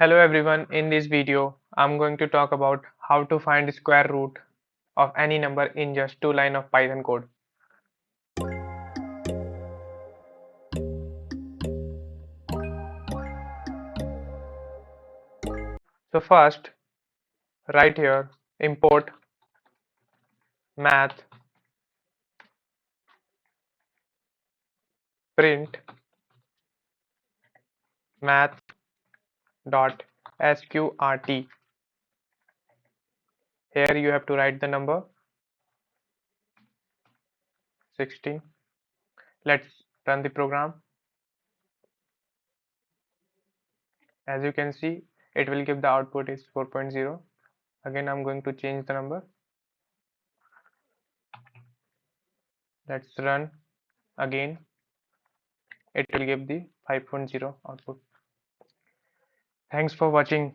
Hello everyone, in this video I'm going to talk about how to find square root of any number in just 2 lines of Python code. So first write here import math print math dot sqrt. Here you have to write the number 16. Let's run the program. As you can see, it will give the output is 4.0. Again I'm going to change the number. Let's run again. It will give the 5.0 output. Thanks for watching.